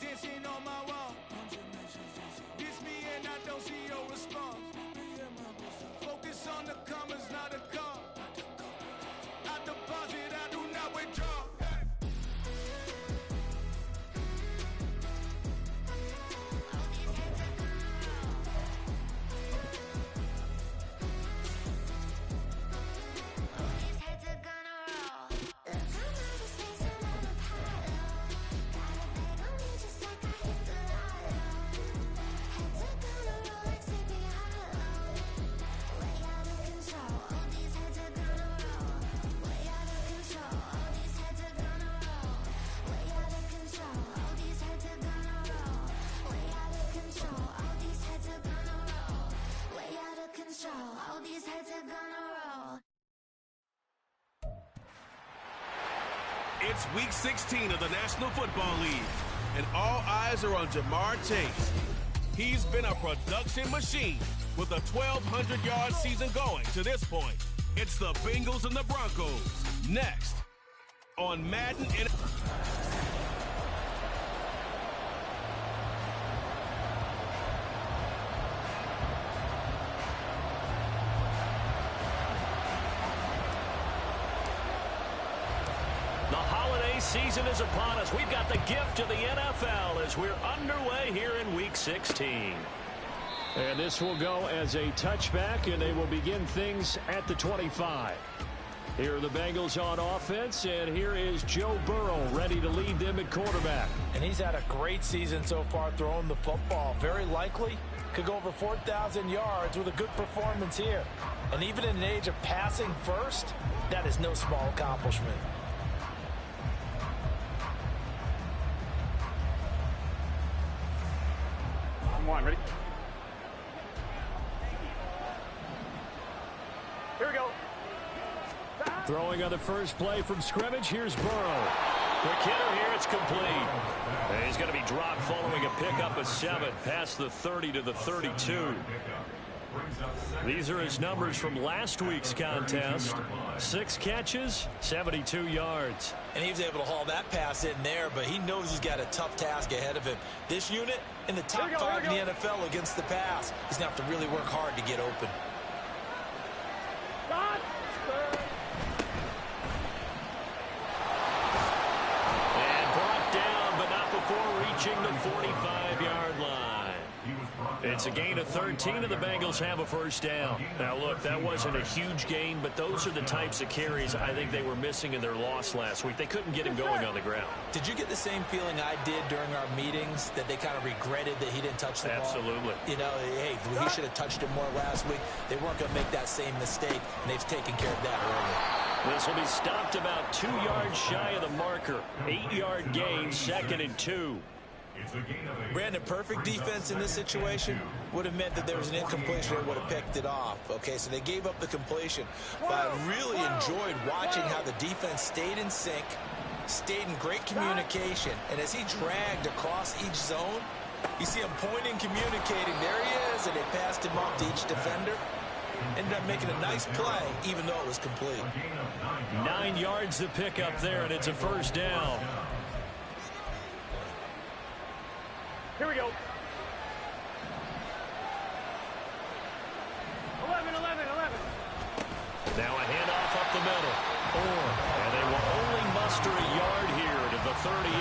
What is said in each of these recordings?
Dancing on my wall. Diss me and I don't see your response. Focus on the commas, not a call. I deposit, I do not withdraw. It's week 16 of the National Football League, and all eyes are on Jamar Chase. He's been a production machine with a 1,200-yard season going to this point. It's the Bengals and the Broncos. Next on Madden. The holiday season is upon us. We've got the gift of the NFL as we're underway here in Week 16. And this will go as a touchback, and they will begin things at the 25. Here are the Bengals on offense, and here is Joe Burrow ready to lead them at quarterback. And he's had a great season so far throwing the football. Very likely could go over 4,000 yards with a good performance here. And even in an age of passing first, that is no small accomplishment. One, ready? Here we go. Throwing on the first play from scrimmage, here's Burrow. Quick hitter here, it's complete. And he's going to be dropped following a pickup of 7 past the 30 to the 32. These are his numbers from last week's contest. 6 catches, 72 yards. And he was able to haul that pass in there, but he knows he's got a tough task ahead of him. This unit in the top 5 in the NFL against the pass. He's going to have to really work hard to get open. And brought down, but not before reaching the 45-yard line. It's a gain of 13, and the Bengals have a first down. Now, look, that wasn't a huge gain, but those are the types of carries I think they were missing in their loss last week. They couldn't get him going on the ground. Did you get the same feeling I did during our meetings, that they kind of regretted that he didn't touch the ball? Absolutely. You know, hey, he should have touched it more last week. They weren't going to make that same mistake, and they've taken care of that early. This will be stopped about 2 yards shy of the marker. 8-yard gain, 2nd and 2. Brandon, perfect defense in this situation would have meant that there was an incompletion and would have picked it off. Okay, so they gave up the completion. But I really enjoyed watching how the defense stayed in sync, stayed in great communication. And as he dragged across each zone, you see him pointing, communicating. There he is, and they passed him off to each defender. Ended up making a nice play, even though it was complete. 9 yards to pick up there, and it's a first down. Here we go. 11. Now a handoff up the middle. And they will only muster a yard here to the 38.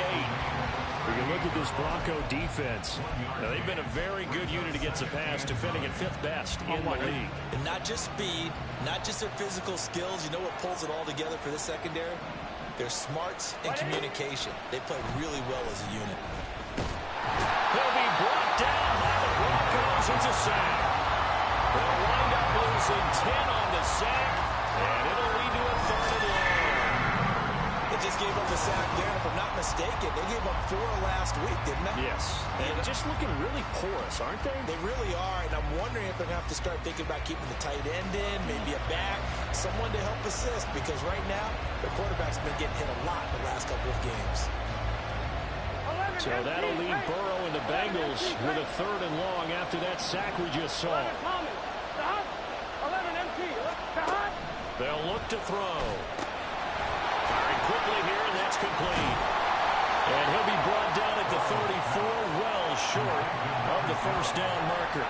We can look at this Bronco defense. Now, they've been a very good unit against the pass, defending at 5th best in the league. And not just speed, not just their physical skills. You know what pulls it all together for this secondary? Their smarts and communication. They play really well as a unit. He'll be brought down by the Broncos. It's a sack. They'll wind up losing 10 on the sack, and it'll lead to a 3rd and long. They just gave up a sack there, and if I'm not mistaken, they gave up 4 last week, didn't they? Yes. And just looking really porous, aren't they? They really are, and I'm wondering if they're going to have to start thinking about keeping the tight end in, maybe a back, someone to help assist, because right now the quarterback's been getting hit a lot the last couple of games. So that'll leave Burrow and the Bengals with a 3rd and long after that sack we just saw. They'll look to throw. Firing quickly here, and that's complete. And he'll be brought down at the 34, well short of the first down marker.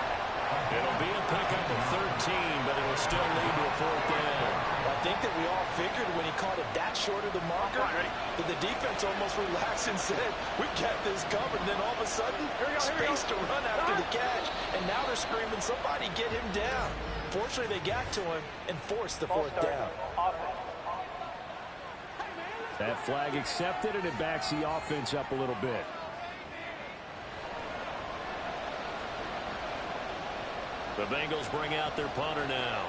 It'll be a pickup of 13, but it'll still lead to a 4th down. I think that we all figured when he caught it that short of the marker that the defense almost relaxed and said, we got this covered. And then all of a sudden, space to run after the catch. And now they're screaming, somebody get him down. Fortunately, they got to him and forced the 4th down. That flag accepted, and it backs the offense up a little bit. The Bengals bring out their punter now.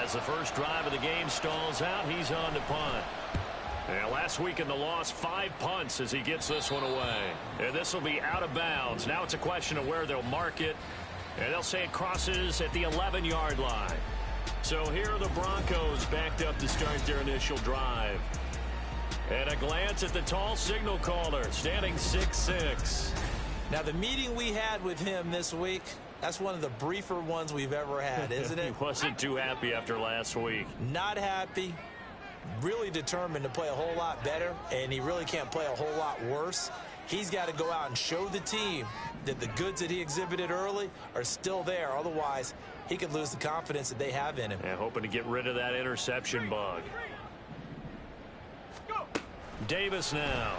As the first drive of the game stalls out, he's on to punt. And last week in the loss, 5 punts as he gets this one away. And this will be out of bounds. Now it's a question of where they'll mark it. And they'll say it crosses at the 11-yard line. So here are the Broncos backed up to start their initial drive. And a glance at the tall signal caller, standing 6'6". Now the meeting we had with him this week, that's one of the briefer ones we've ever had, isn't it? He wasn't too happy after last week. Not happy. Really determined to play a whole lot better, and he really can't play a whole lot worse. He's got to go out and show the team that the goods that he exhibited early are still there. Otherwise, he could lose the confidence that they have in him. And hoping to get rid of that interception bug. Davis now.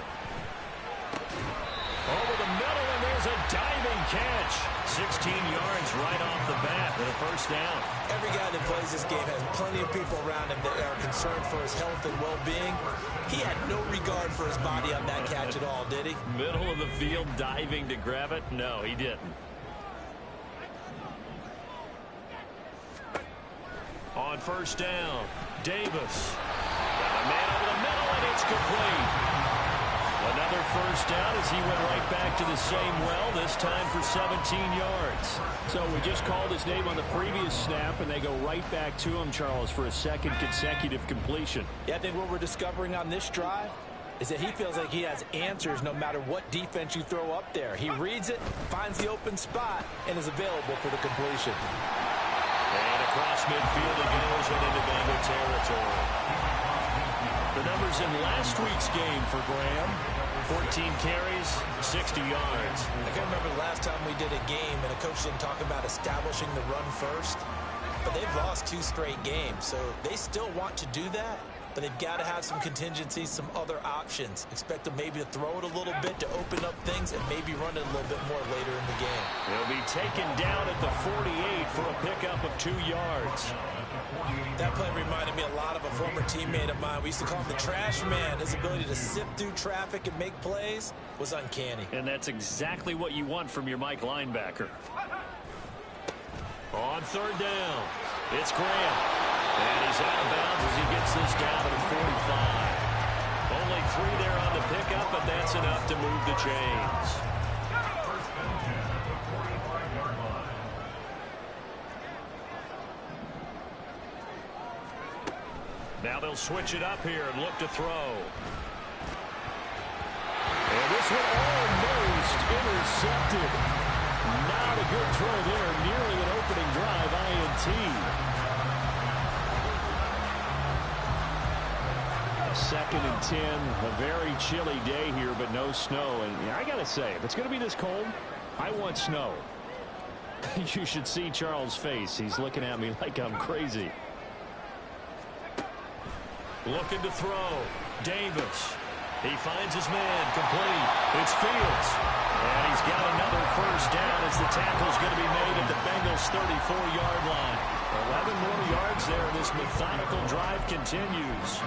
Over the middle, and there's a diving catch. 16 yards right off the bat with a first down. Every guy that plays this game has plenty of people around him that are concerned for his health and well-being. He had no regard for his body on that catch at all, did he? Middle of the field, diving to grab it? No, he didn't. On first down, Davis. Got a man over the middle, and it's complete. Another first down as he went right back to the same well, this time for 17 yards. So we just called his name on the previous snap, and they go right back to him, Charles, for a 2nd consecutive completion. Yeah, I think what we're discovering on this drive is that he feels like he has answers no matter what defense you throw up there. He reads it, finds the open spot, and is available for the completion. And across midfield it goes and into Bengal territory. The numbers in last week's game for Graham: 14 carries, 60 yards. I can remember the last time we did a game and a coach didn't talk about establishing the run first. But they've lost 2 straight games, so they still want to do that. But they've got to have some contingencies, some other options. Expect them maybe to throw it a little bit to open up things and maybe run it a little bit more later in the game. He'll be taken down at the 48 for a pickup of 2 yards. That play reminded me a lot of a former teammate of mine. We used to call him the trash man. His ability to sift through traffic and make plays was uncanny. And that's exactly what you want from your Mike linebacker. On third down, it's Graham. And he's out of bounds as he gets this down to the 45. Only 3 there on the pickup, but that's enough to move the chains. Now they'll switch it up here and look to throw. And this one almost intercepted. Not a good throw there. Nearly an opening drive INT. 2nd and 10. A very chilly day here, but no snow. And I got to say, if it's going to be this cold, I want snow. You should see Charles' face. He's looking at me like I'm crazy. Looking to throw. Davis. He finds his man. Complete. It's Fields. And he's got another first down as the tackle's going to be made at the Bengals' 34-yard line. 11 more yards there. This methodical drive continues.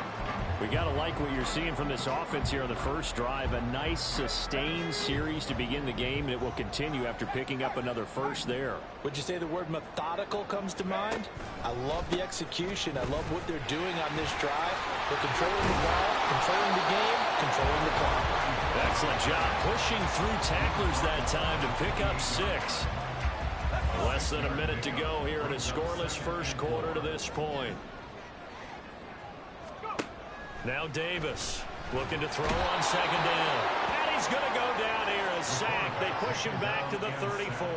We got to like what you're seeing from this offense here on the first drive. A nice, sustained series to begin the game, and it will continue after picking up another first there. Would you say the word methodical comes to mind? I love the execution. I love what they're doing on this drive. They're controlling the ball, controlling the game, controlling the clock. Excellent job pushing through tacklers that time to pick up 6. Less than a minute to go here in a scoreless first quarter to this point. Now Davis looking to throw on second down. And he's going to go down here. A sack. They push him back to the 34.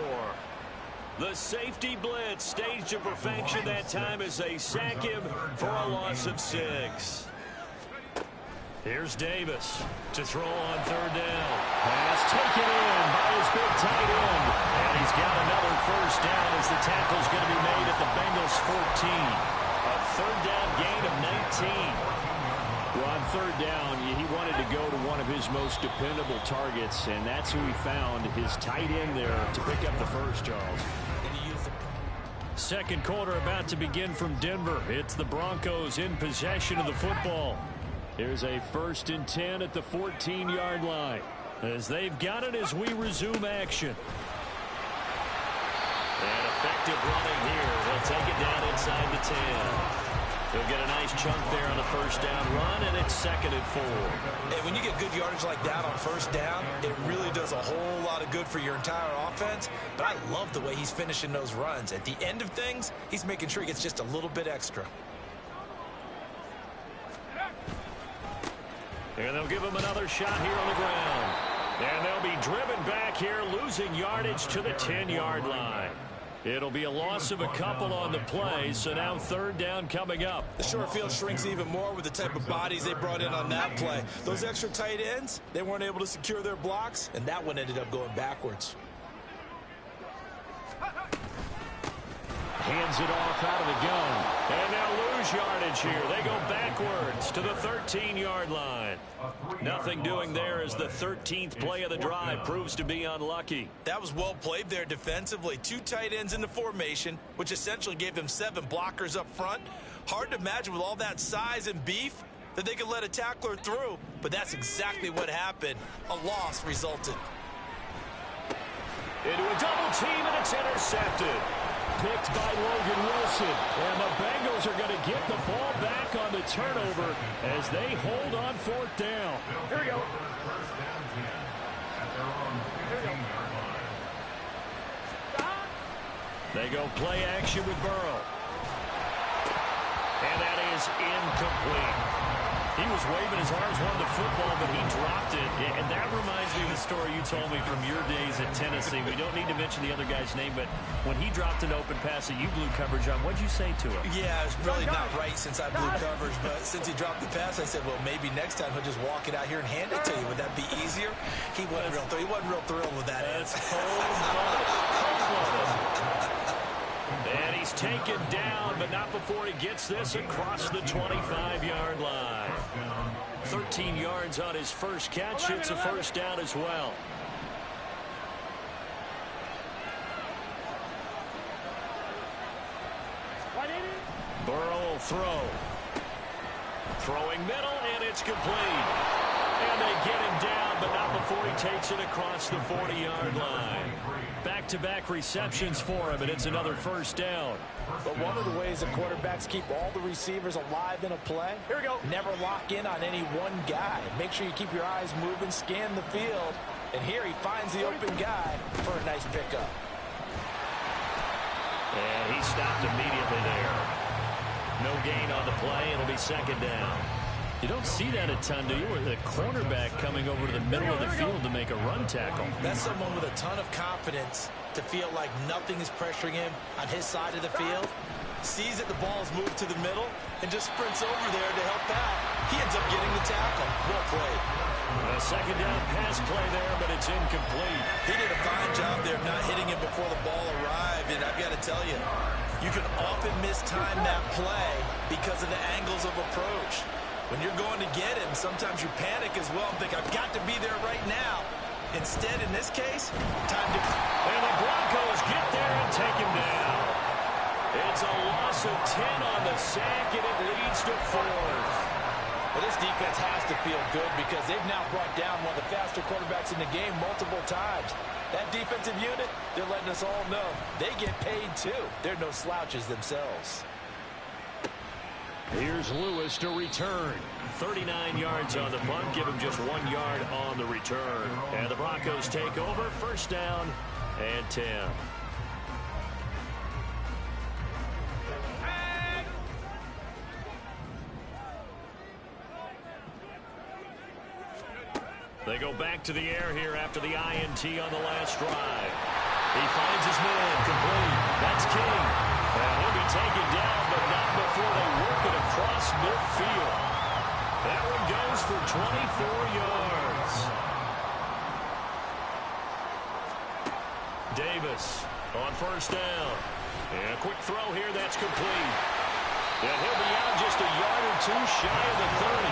The safety blitz staged to perfection that time as they sack him for a loss of 6. Here's Davis to throw on third down. Pass taken in by his big tight end. And he's got another first down as the tackle's going to be made at the Bengals 14. A third down gain of 19. Well, on third down, he wanted to go to one of his most dependable targets, and that's who he found, his tight end there to pick up the first, Charles. Second quarter about to begin from Denver. It's the Broncos in possession of the football. Here's a 1st and 10 at the 14-yard line as they've got it as we resume action. And effective running here. They'll take it down inside the 10. They'll get a nice chunk there on the first down run, and it's 2nd and 4. And when you get good yardage like that on first down, it really does a whole lot of good for your entire offense. But I love the way he's finishing those runs. At the end of things, he's making sure he gets just a little bit extra. And they'll give him another shot here on the ground. And they'll be driven back here, losing yardage to the 10-yard line. It'll be a loss of a couple on the play, so now 3rd down coming up. The short field shrinks even more with the type of bodies they brought in on that play. Those extra tight ends, they weren't able to secure their blocks, and that one ended up going backwards. Hands it off out of the gun. And they'll lose yardage here. They go backwards to the 13-yard line. Nothing doing there as the 13th play of the drive proves to be unlucky. That was well played there defensively. 2 tight ends in the formation, which essentially gave them 7 blockers up front. Hard to imagine with all that size and beef that they could let a tackler through, but that's exactly what happened. A loss resulted. Into a double team, and it's intercepted. Picked by Logan Wilson. And the Bengals are going to get the ball back on the turnover as they hold on 4th down. Here we go. They go play action with Burrow. And that is incomplete. He was waving his arms, wanted the football, but he dropped it. And that reminds me of the story you told me from your days at Tennessee. We don't need to mention the other guy's name, but when he dropped an open pass that you blew coverage on, what'd you say to him? Yeah, it's really not right since I blew coverage, but since he dropped the pass, I said, well, maybe next time he'll just walk it out here and hand it to you. Would that be easier? He wasn't real thrilled with that. That's cold-blooded. And he's taken down, but not before he gets this across the 25-yard line. 13 yards on his first catch. It's a first down as well. Burrow will throw. Throwing middle, and it's complete. And they get him down, but not before he takes it across the 40-yard line. Back-to-back receptions for him, and it's another first down. But one of the ways the quarterbacks keep all the receivers alive in a play, here we go, never lock in on any one guy. Make sure you keep your eyes moving, scan the field. And here he finds the open guy for a nice pickup. And he stopped immediately there. No gain on the play. It'll be 2nd down. You don't see that a ton, do you? Where the cornerback coming over to the middle of the field to make a run tackle. That's someone with a ton of confidence to feel like nothing is pressuring him on his side of the field. Sees that the ball is moved to the middle and just sprints over there to help out. He ends up getting the tackle. Well played. A 2nd down pass play there, but it's incomplete. He did a fine job there of not hitting him before the ball arrived, and I've got to tell you, you can often mistime that play because of the angles of approach. When you're going to get him, sometimes you panic as well and think, I've got to be there right now. Instead, in this case, time to... And the Broncos get there and take him down. It's a loss of 10 on the sack, and it leads to 4th. Well, this defense has to feel good because they've now brought down one of the faster quarterbacks in the game multiple times. That defensive unit, they're letting us all know they get paid too. They're no slouches themselves. Here's Lewis to return. 39 yards on the punt. Give him just 1 yard on the return. And the Broncos take over. First down and 10. They go back to the air here after the INT on the last drive. He finds his man complete. That's King. And he'll be taken down, but not before they work it across midfield. That one goes for 24 yards. Davis on first down. And a quick throw here, that's complete. And he'll be out just a yard or two shy of the 30.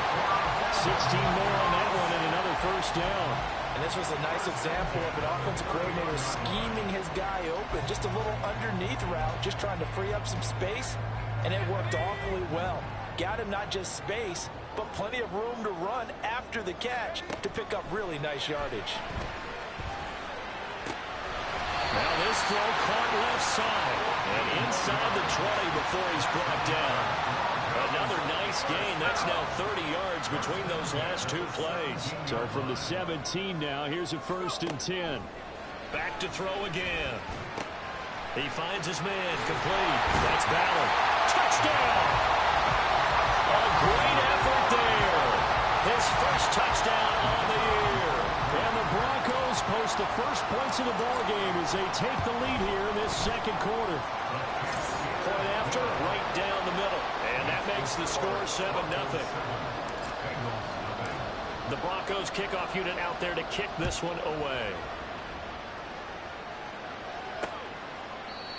16 more on that one and another first down. And this was a nice example of an offensive coordinator scheming his guy open. Just a little underneath route, just trying to free up some space, and it worked awfully well. Got him not just space, but plenty of room to run after the catch to pick up really nice yardage. Now this throw caught left side and inside the 20 before he's brought down. Another nice gain. That's now 30 yards between those last two plays. So from the 17 now, here's a 1st and 10. Back to throw again. He finds his man complete. That's Ballard. Touchdown! A great effort there. His first touchdown on the year. And the Broncos post the first points of the ballgame as they take the lead here in this second quarter. Point after, right down the middle. And that makes the score 7-0. The Broncos kickoff unit out there to kick this one away.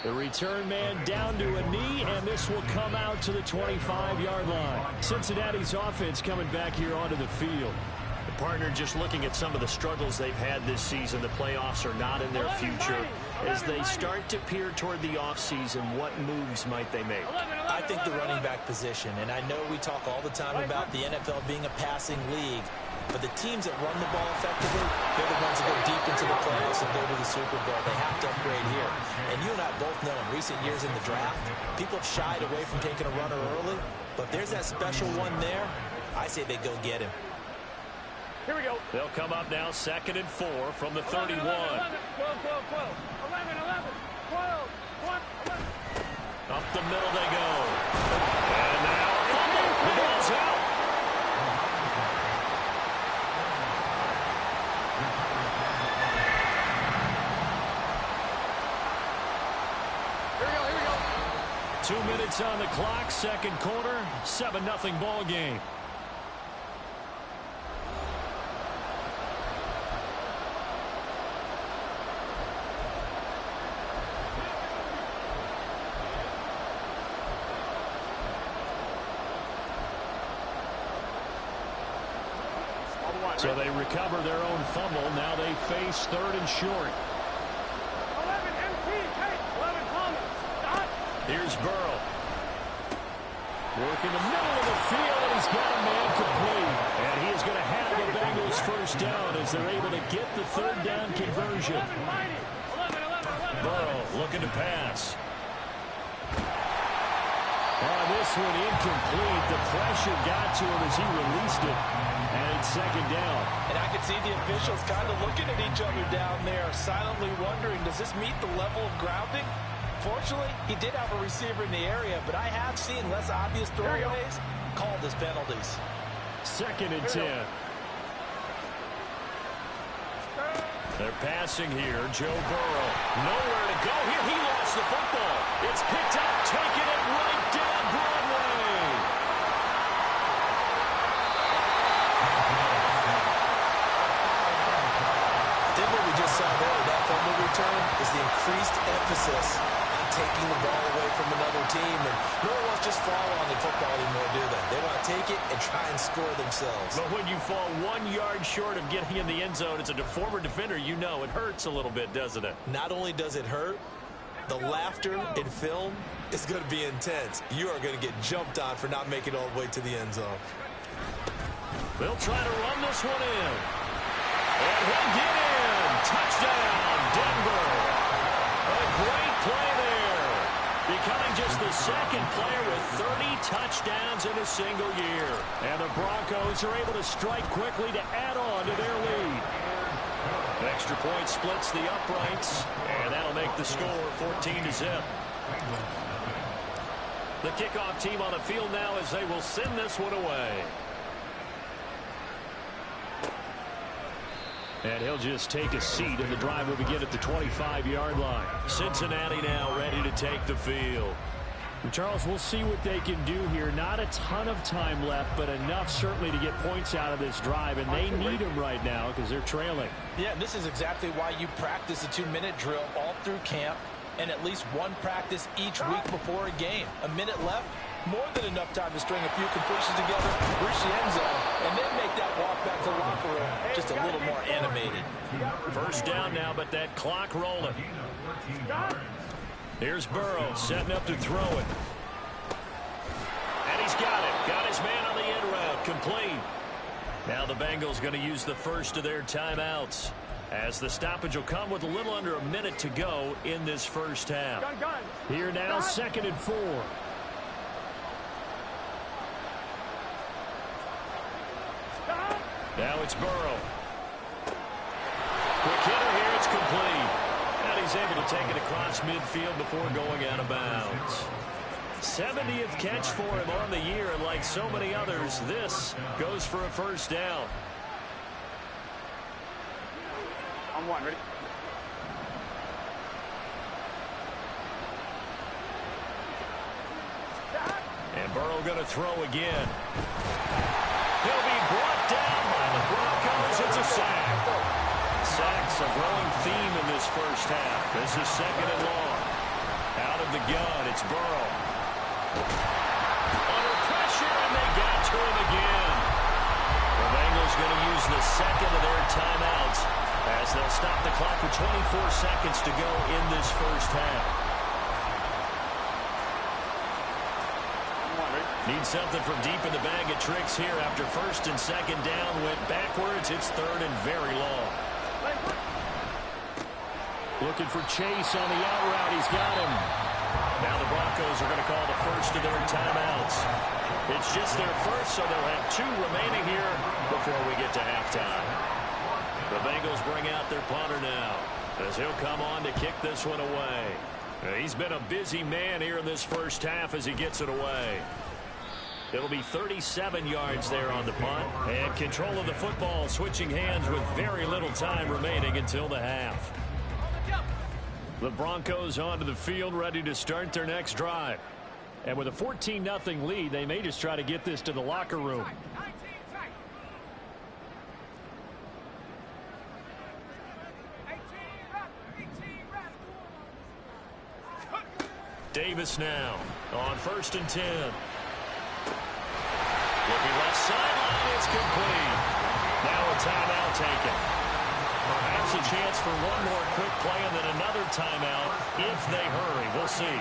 The return man down to a knee, and this will come out to the 25-yard line. Cincinnati's offense coming back here onto the field. The partner just looking at some of the struggles they've had this season. The playoffs are not in their future. As they start to peer toward the offseason, what moves might they make? I think the running back position, and I know we talk all the time about the NFL being a passing league, but the teams that run the ball effectively, they're the ones that go deep into the playoffs and go to the Super Bowl. They have to upgrade here. And you and I both know in recent years in the draft, people have shied away from taking a runner early, but if there's that special one there, I say they go get him. Here we go. They'll come up now 2nd and 4 from the 31. 11, 12, 12, 12. 11, 11, 12, 11. Up the middle they go. And now fumble. The ball's out. Here we go. 2 minutes on the clock, second quarter, 7-0 ball game. So they recover their own fumble. Now they face 3rd and short. 11 MT, 11 Thomas. Stop. Here's Burrow. Working the middle of the field, and he's got a man complete. And he is going to have the Bengals first down as they're able to get the 3rd down conversion. 11. Burrow looking to pass. This one incomplete. The pressure got to him as he released it. And it's 2nd down. And I could see the officials kind of looking at each other down there, silently wondering, does this meet the level of grounding? Fortunately, he did have a receiver in the area, but I have seen less obvious throwaways called as penalties. 2nd and 10. They're passing here. Joe Burrow. Nowhere to go here. He lost the football. It's picked up, taking it right down Broadway. I think what we just saw there with that fumble return is the increased emphasis on taking the ball away from another team. And no one wants just fall on the football anymore, do they? They want to take it and try and score themselves. But when you fall 1 yard short of getting in the end zone as a former defender, you know it hurts a little bit, doesn't it? Not only does it hurt, the laughter in film is going to be intense. You are going to get jumped on for not making it all the way to the end zone. They'll try to run this one in. And he'll get in. Touchdown, Denver. A great play there. Becoming just the 2nd player with 30 touchdowns in a single year. And the Broncos are able to strike quickly to add on to their lead. Extra point splits the uprights, and that'll make the score 14-0. The kickoff team on the field now as they will send this one away. And he'll just take a seat, and the drive will begin at the 25-yard line. Cincinnati now ready to take the field. And Charles, we'll see what they can do here. Not a ton of time left, but enough certainly to get points out of this drive, and they need them right now because they're trailing. Yeah, and this is exactly why you practice a 2-minute drill all through camp and at least one practice each week before a game. A minute left, more than enough time to string a few completions together, reach the end zone, and then make that walk back to the locker room just a little more animated. First down now, but that clock rolling. Here's Burrow setting up to throw it. And he's got it. Got his man on the end route. Complete. Now the Bengals going to use the first of their timeouts, as the stoppage will come with a little under a minute to go in this first half. Here now, 2nd and 4. Now it's Burrow. Quick hitter here. It's complete. And he's able to take it across midfield before going out of bounds. 70th catch for him on the year, and like so many others, this goes for a first down. On one, ready? And Burrow going to throw again. He'll be brought down by the Broncos. It's a sack. Sacks a growing theme in this first half. This is 2nd and long. Out of the gun, it's Burrow. Under pressure, and they got to him again. The Bengals going to use the second of their timeouts, as they'll stop the clock with 24 seconds to go in this first half. Need something from deep in the bag of tricks here after 1st and 2nd down. Went backwards. It's 3rd and very long. Looking for Chase on the out route. He's got him. Now the Broncos are going to call the first of their timeouts. It's just their first, so they'll have 2 remaining here before we get to halftime. The Bengals bring out their punter now, as he'll come on to kick this one away. He's been a busy man here in this first half as he gets it away. It'll be 37 yards there on the punt, and control of the football switching hands with very little time remaining until the half. The Broncos onto the field, ready to start their next drive. And with a 14-0 lead, they may just try to get this to the locker room. Davis now on 1st and 10. Looking left sideline, it's complete. Now a timeout taken. Perhaps a chance for one more quick play and then another timeout if they hurry. We'll see.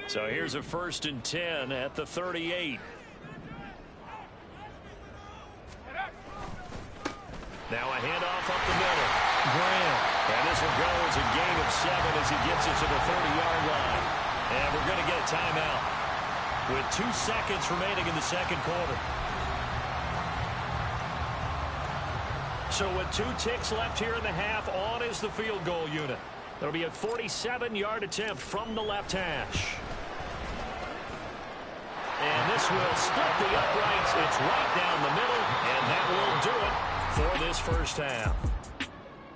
So here's a 1st and 10 at the 38. Now a handoff up the middle. Graham. And this will go as a gain of 7 as he gets it to the 30-yard line. And we're going to get a timeout with 2 seconds remaining in the 2nd quarter. So with 2 ticks left here in the half, on is the field goal unit. It'll be a 47-yard attempt from the left hash. And this will split the uprights. It's right down the middle, and that will do it for this first half.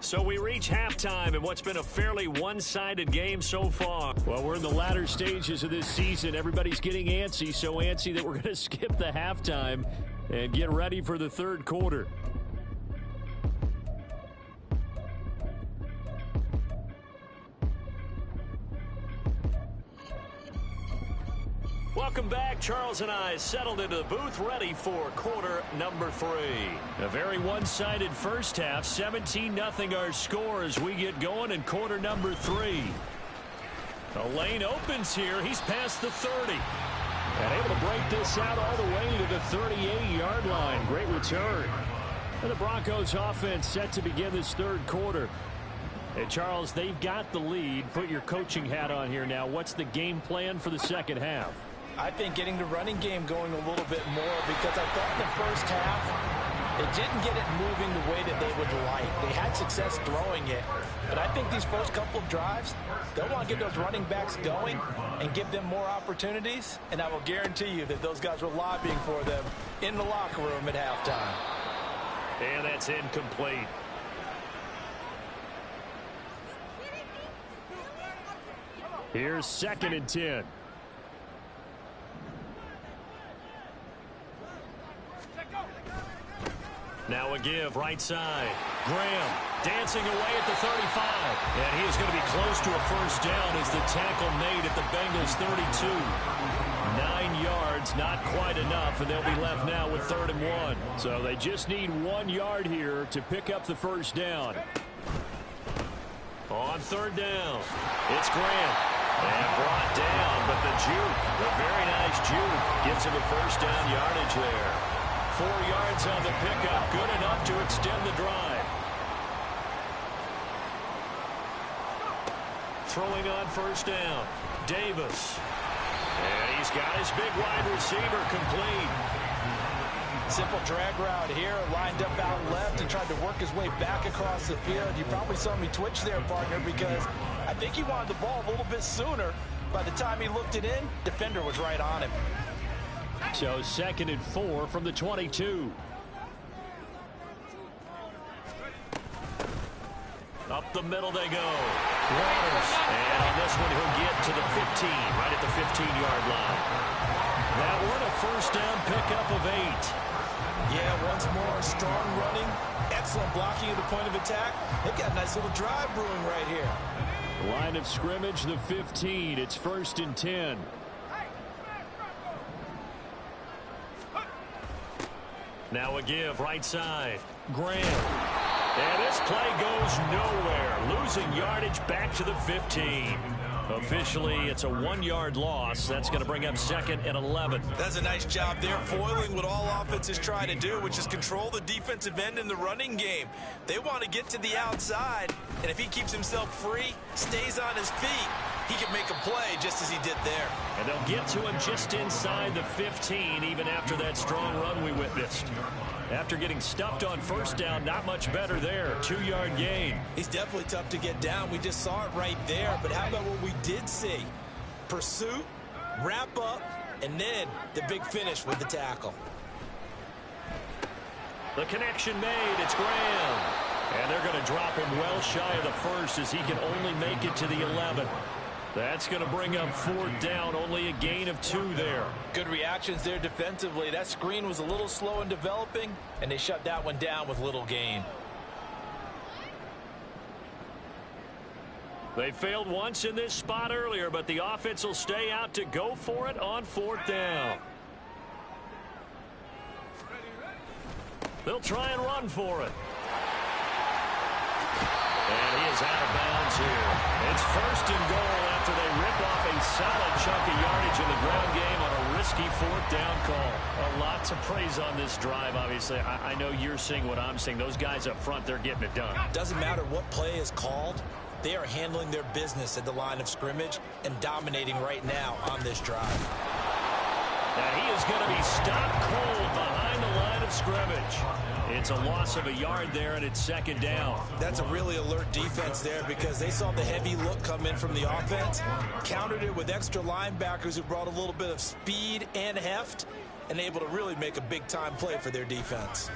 So we reach halftime in what's been a fairly one-sided game so far. Well, we're in the latter stages of this season. Everybody's getting antsy, so antsy that we're going to skip the halftime and get ready for the 3rd quarter. Welcome back. Charles and I settled into the booth, ready for quarter number 3. A very one-sided first half. 17-0 our score as we get going in quarter number 3. The lane opens here. He's past the 30. And able to break this out all the way to the 38-yard line. Great return. And the Broncos offense set to begin this 3rd quarter. And Charles, they've got the lead. Put your coaching hat on here now. What's the game plan for the 2nd half? I think getting the running game going a little bit more, because I thought in the first half They didn't get it moving the way that they would like. They had success throwing it, but I think these first couple of drives, they'll want to get those running backs going and give them more opportunities, and I will guarantee you that those guys were lobbying for them in the locker room at halftime. And that's incomplete. Here's 2nd and 10. Now a give right side. Graham dancing away at the 35. And he is going to be close to a first down as the tackle made at the Bengals 32. 9 yards, not quite enough, and they'll be left now with 3rd and 1. So they just need 1 yard here to pick up the first down. On 3rd down, it's Graham. And brought down, but the juke, a very nice juke, gives him a first down yardage there. 4 yards on the pickup, good enough to extend the drive. Throwing on first down, Davis. And he's got his big wide receiver complete. Simple drag route here, lined up out left and tried to work his way back across the field. You probably saw me twitch there, partner, because I think he wanted the ball a little bit sooner. By the time he looked it in, defender was right on him. So 2nd and 4 from the 22. Up the middle they go. Waters. And on this one, he'll get to the 15, right at the 15-yard line. That one a first down pickup of 8. Yeah, once more, strong running, excellent blocking at the point of attack. They've got a nice little drive brewing right here. Line of scrimmage, the 15. It's 1st and 10. Now a give right side. Graham. And this play goes nowhere. Losing yardage back to the 15. Officially, it's a 1-yard loss. That's going to bring up 2nd and 11. That's a nice job there, foiling what all offenses try to do, which is control the defensive end in the running game. They want to get to the outside, and if he keeps himself free, stays on his feet, he can make a play just as he did there. And they'll get to him just inside the 15, even after that strong run we witnessed. After getting stuffed on first down, not much better there. 2-yard gain. He's definitely tough to get down. We just saw it right there. But how about what we did see? Pursuit, wrap up, and then the big finish with the tackle. The connection made. It's Graham. And they're going to drop him well shy of the first as he can only make it to the 11. That's going to bring up 4th down, only a gain of 2 there. Good reactions there defensively. That screen was a little slow in developing, and they shut that one down with little gain. They failed once in this spot earlier, but the offense will stay out to go for it on 4th down. They'll try and run for it. And he is out of bounds here. It's 1st and goal after they rip off a solid chunk of yardage in the ground game on a risky 4th down call. A lot to praise on this drive, obviously. I know you're seeing what I'm seeing. Those guys up front, they're getting it done. Doesn't matter what play is called. They are handling their business at the line of scrimmage and dominating right now on this drive. Now he is going to be stopped cold behind the line of scrimmage. It's a loss of a yard there, and it's 2nd down. That's a really alert defense there because they saw the heavy look come in from the offense, countered it with extra linebackers who brought a little bit of speed and heft, and able to really make a big-time play for their defense.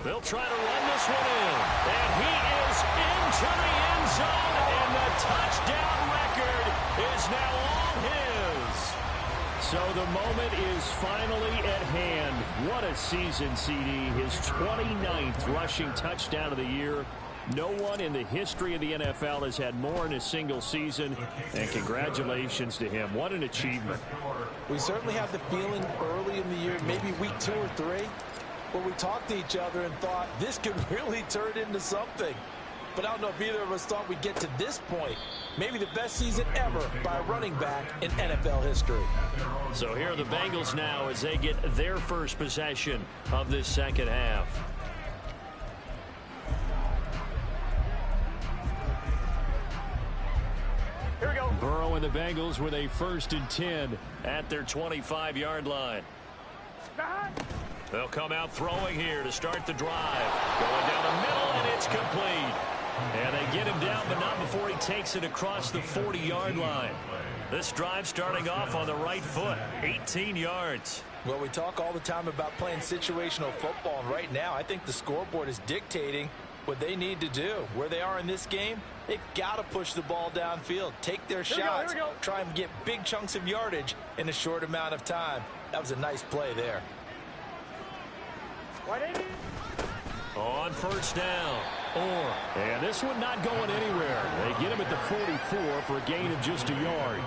They'll try to run this one in, and he is into the end zone, and the touchdown record is now all his. So the moment is finally at hand. What a season, CD. His 29th rushing touchdown of the year. No one in the history of the NFL has had more in a single season, and congratulations to him. What an achievement. We certainly had the feeling early in the year, maybe week 2 or 3, where we talked to each other and thought this could really turn into something. But I don't know if either of us thought we'd get to this point. Maybe the best season ever by a running back in NFL history. So here are the Bengals now as they get their first possession of this second half. Here we go. Burrow and the Bengals with a 1st and 10 at their 25-yard line. They'll come out throwing here to start the drive. Going down the middle, and it's complete. And they get him down, but not before he takes it across the 40-yard line. This drive starting off on the right foot, 18 yards. Well, we talk all the time about playing situational football, and right now I think the scoreboard is dictating what they need to do. Where they are in this game, they've got to push the ball downfield, take their shots, try and get big chunks of yardage in a short amount of time. That was a nice play there. On first down. And this one not going anywhere. They get him at the 44 for a gain of just a yard.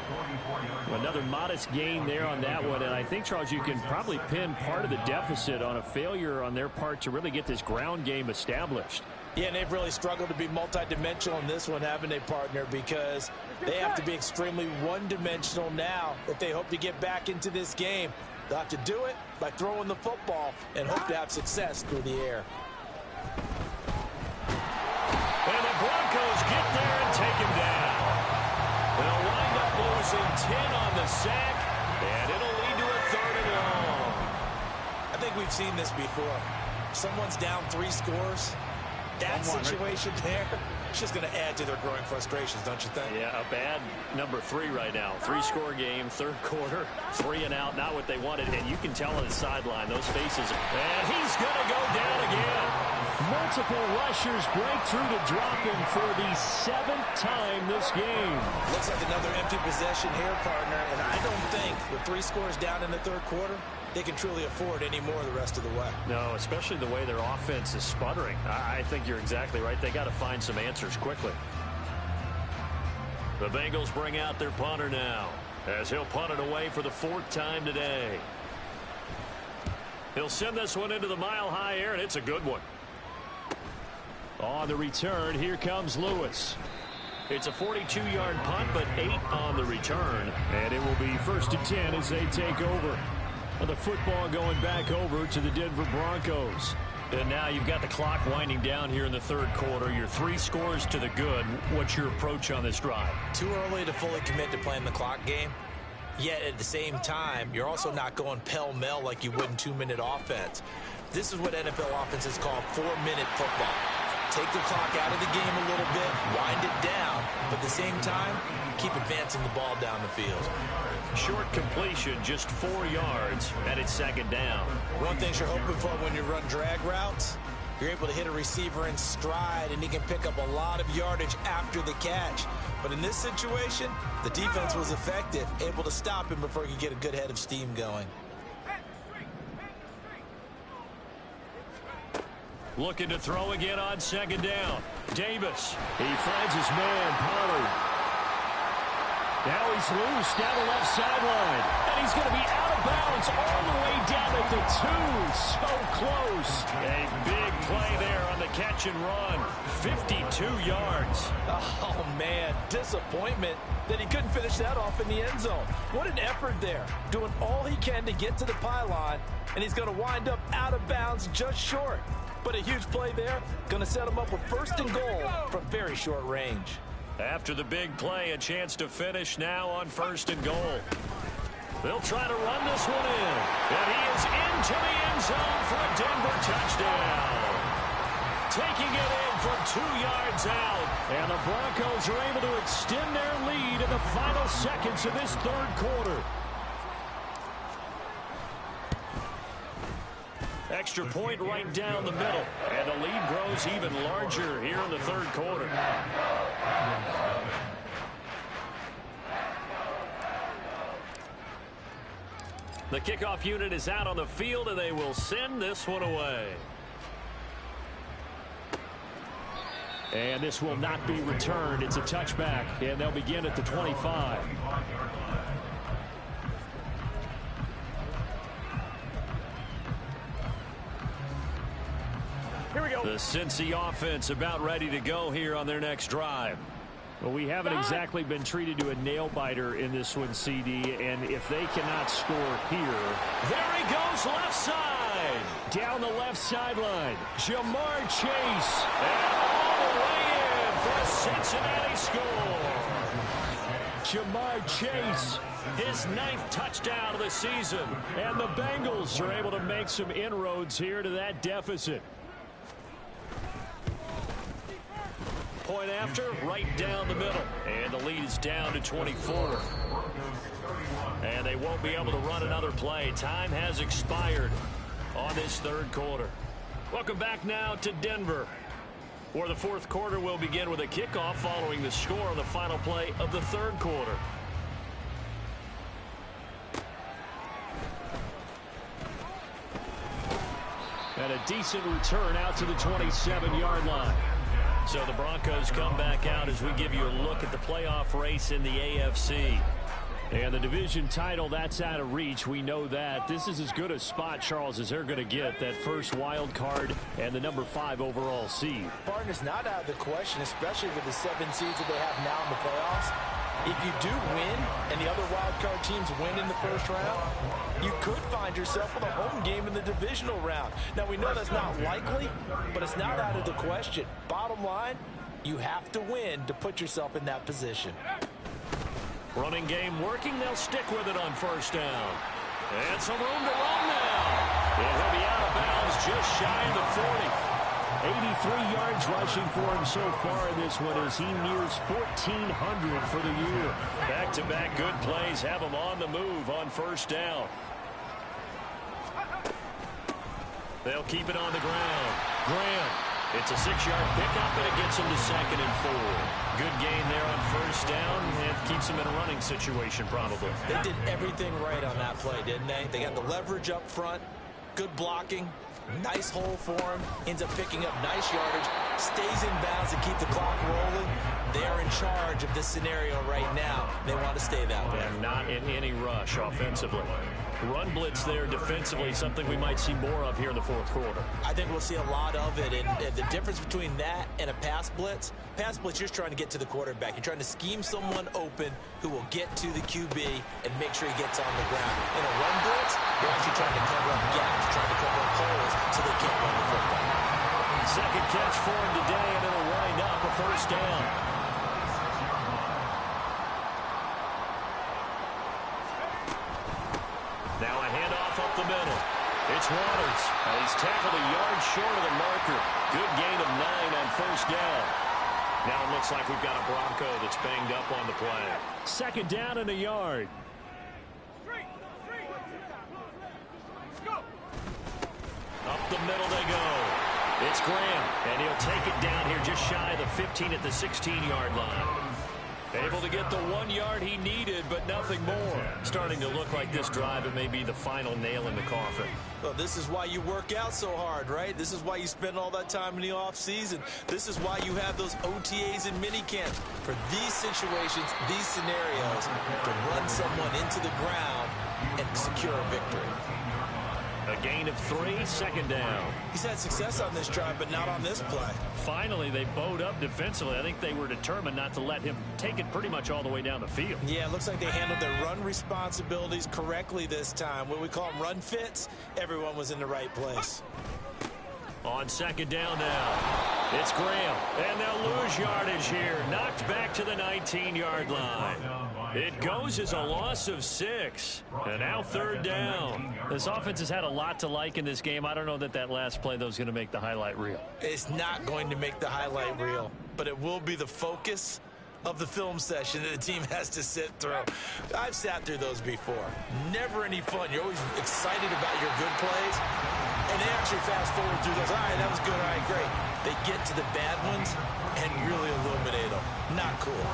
Another modest gain there on that one. And I think, Charles, you can probably pin part of the deficit on a failure on their part to really get this ground game established. Yeah, and they've really struggled to be multidimensional in this one, haven't they, partner? Because they have to be extremely one-dimensional now if they hope to get back into this game. They'll have to do it by throwing the football and hope to have success through the air. And the Broncos get there and take him down. They'll wind up losing 10 on the sack, and it'll lead to a 3rd and long. I think we've seen this before. Someone's down 3 scores. That situation there, it's just going to add to their growing frustrations, don't you think? Yeah, a bad number 3 right now. 3-score game, 3rd quarter, 3 and out, not what they wanted. And you can tell on the sideline, those faces. And he's going to go down again. Multiple rushers break through to drop him for the 7th time this game. Looks like another empty possession here, partner. And I don't think with 3 scores down in the 3rd quarter, they can truly afford any more the rest of the way. No, especially the way their offense is sputtering. I think you're exactly right. They got to find some answers quickly. The Bengals bring out their punter now, as he'll punt it away for the 4th time today. He'll send this one into the mile-high air, and it's a good one. On the return, here comes Lewis. It's a 42-yard punt, but 8 on the return. And it will be 1st and 10 as they take over. The football going back over to the Denver Broncos. And now you've got the clock winding down here in the 3rd quarter. You're 3 scores to the good. What's your approach on this drive? Too early to fully commit to playing the clock game. Yet at the same time, you're also not going pell-mell like you would in 2-minute offense. This is what NFL offenses call 4-minute football. Take the clock out of the game a little bit, wind it down, but at the same time, keep advancing the ball down the field. Short completion, just 4 yards, and it's 2nd down. One thing you're hoping for when you run drag routes, you're able to hit a receiver in stride, and he can pick up a lot of yardage after the catch. But in this situation, the defense was effective, able to stop him before he could get a good head of steam going. Looking to throw again on 2nd down. Davis. He finds his man, Pollard. Now he's loose down the left sideline. And he's going to be out of bounds all the way down at the 2. So close. A big play there on the catch and run. 52 yards. Oh, man. Disappointment that he couldn't finish that off in the end zone. What an effort there. Doing all he can to get to the pylon. And he's going to wind up out of bounds just short. But a huge play there. Going to set him up with 1st and goal from very short range. After the big play, a chance to finish now on 1st and goal. They'll try to run this one in. And he is into the end zone for a Denver touchdown. Taking it in from 2 yards out. And the Broncos are able to extend their lead in the final seconds of this 3rd quarter. Extra point right down the middle. And the lead grows even larger here in the 3rd quarter. The kickoff unit is out on the field, and they will send this one away. And this will not be returned. It's a touchback, and they'll begin at the 25. Here we go. The Cincy offense about ready to go here on their next drive. Well, we haven't exactly been treated to a nail-biter in this one, CD, and if they cannot score here... There he goes, left side. Down the left sideline, Jamar Chase. And all the way in for a Cincinnati score. Jamar Chase, his 9th touchdown of the season. And the Bengals are able to make some inroads here to that deficit. Point after, right down the middle. And the lead is down to 24. And they won't be able to run another play. Time has expired on this third quarter. Welcome back now to Denver, where the fourth quarter will begin with a kickoff following the score on the final play of the third quarter. And a decent return out to the 27-yard line. So the Broncos come back out as we give you a look at the playoff race in the AFC. And the division title, that's out of reach. We know that. This is as good a spot, Charles, as they're going to get. That first wild card and the number 5 overall seed. Partner's not out of the question, especially with the 7 seeds that they have now in the playoffs. If you do win and the other wild card teams win in the first round, you could find yourself with a home game in the divisional round. Now, we know that's not likely, but it's not out of the question. Bottom line, you have to win to put yourself in that position. Running game working. They'll stick with it on first down. And some room to run now. And he'll be out of bounds just shy of the 40. 83 yards rushing for him so far in this one as he nears 1,400 for the year. Back-to-back good plays have him on the move on first down. They'll keep it on the ground. Graham. It's a 6-yard pickup, and it gets him to 2nd and 4. Good gain there on first down, and keeps him in a running situation probably. They did everything right on that play, didn't they? They got the leverage up front, good blocking, nice hole for him, ends up picking up nice yardage, stays in bounds to keep the clock rolling. They are in charge of this scenario right now. They want to stay that way. And not in any rush offensively. Run blitz there defensively, something we might see more of here in the fourth quarter. I think we'll see a lot of it, and the difference between that and a pass blitz, you're just trying to get to the quarterback. You're trying to scheme someone open who will get to the QB and make sure he gets on the ground. In a run blitz, you're actually trying to cover up gaps, trying to cover up holes so they can't run the football. Second catch for him today, and it'll wind up a first down. Now a handoff up the middle. It's Waters. And he's tackled a yard short of the marker. Good gain of 9 on first down. Now it looks like we've got a Bronco that's banged up on the play. Second down and a yard. Up the middle they go. It's Graham, and he'll take it down here just shy of the 15 at the 16-yard line. Able to get the 1 yard he needed, but nothing more. Starting to look like this drive, it may be the final nail in the coffin. Well, this is why you work out so hard, right? This is why you spend all that time in the offseason. This is why you have those OTAs and minicamps. For these situations, these scenarios, to run someone into the ground and secure a victory. A gain of 3, second down. He's had success on this drive, but not on this play. Finally, they bowed up defensively. I think they were determined not to let him take it pretty much all the way down the field. Yeah, it looks like they handled their run responsibilities correctly this time. What we call them run fits, everyone was in the right place. On second down now, it's Graham, and they'll lose yardage here. Knocked back to the 19-yard line. It goes as a loss of 6, and now third down. This offense has had a lot to like in this game. I don't know that that last play, though, is going to make the highlight reel. It's not going to make the highlight reel, but it will be the focus of the film session that the team has to sit through. I've sat through those before. Never any fun. You're always excited about your good plays, and they actually fast forward through those. All right, that was good. All right, great. They get to the bad ones and really illuminate them. Not cool.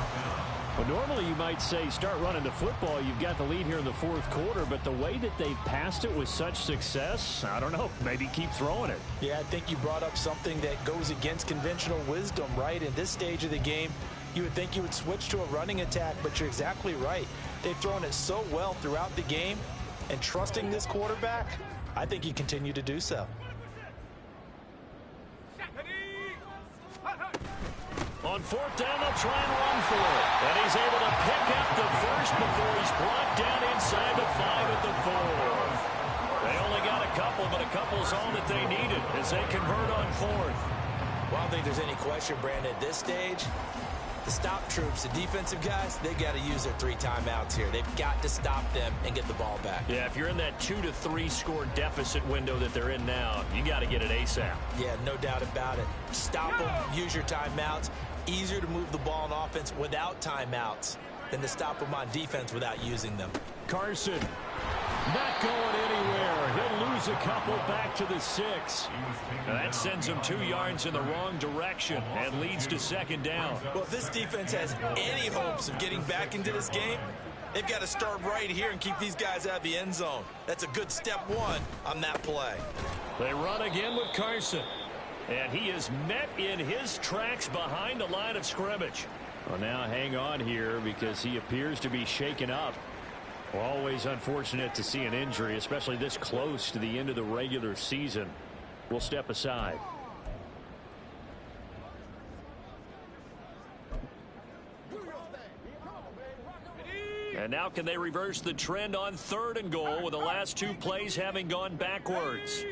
Well, normally you might say start running the football. You've got the lead here in the fourth quarter, but the way that they've passed it with such success, I don't know, maybe keep throwing it. Yeah, I think you brought up something that goes against conventional wisdom, right? In this stage of the game, you would think you would switch to a running attack, but you're exactly right. They've thrown it so well throughout the game, and trusting this quarterback, I think you continue to do so. On fourth down, they'll try and run for it. And he's able to pick up the first before he's brought down inside the 5 at the 4. They only got a couple, but a couple's all that they needed as they convert on fourth. Well, I don't think there's any question, Brandon, at this stage, The stop troops, the defensive guys, they got to use their 3 timeouts here. They've got to stop them and get the ball back. Yeah, if you're in that 2 to 3 score deficit window that they're in now, you got to get it ASAP. Yeah, no doubt about it. Stop them, use your timeouts. Easier to move the ball on offense without timeouts than to stop them on defense without using them. Carson not going anywhere. He'll lose a couple back to the 6. Now that sends him 2 yards in the wrong direction and leads to 2nd down. Well, if this defense has any hopes of getting back into this game, they've got to start right here and keep these guys out of the end zone. That's a good step 1 on that play. They run again with Carson. And he is met in his tracks behind the line of scrimmage. Well, now hang on here because he appears to be shaken up. Well, always unfortunate to see an injury, especially this close to the end of the regular season. We'll step aside. And now can they reverse the trend on 3rd and goal with the last 2 plays having gone backwards?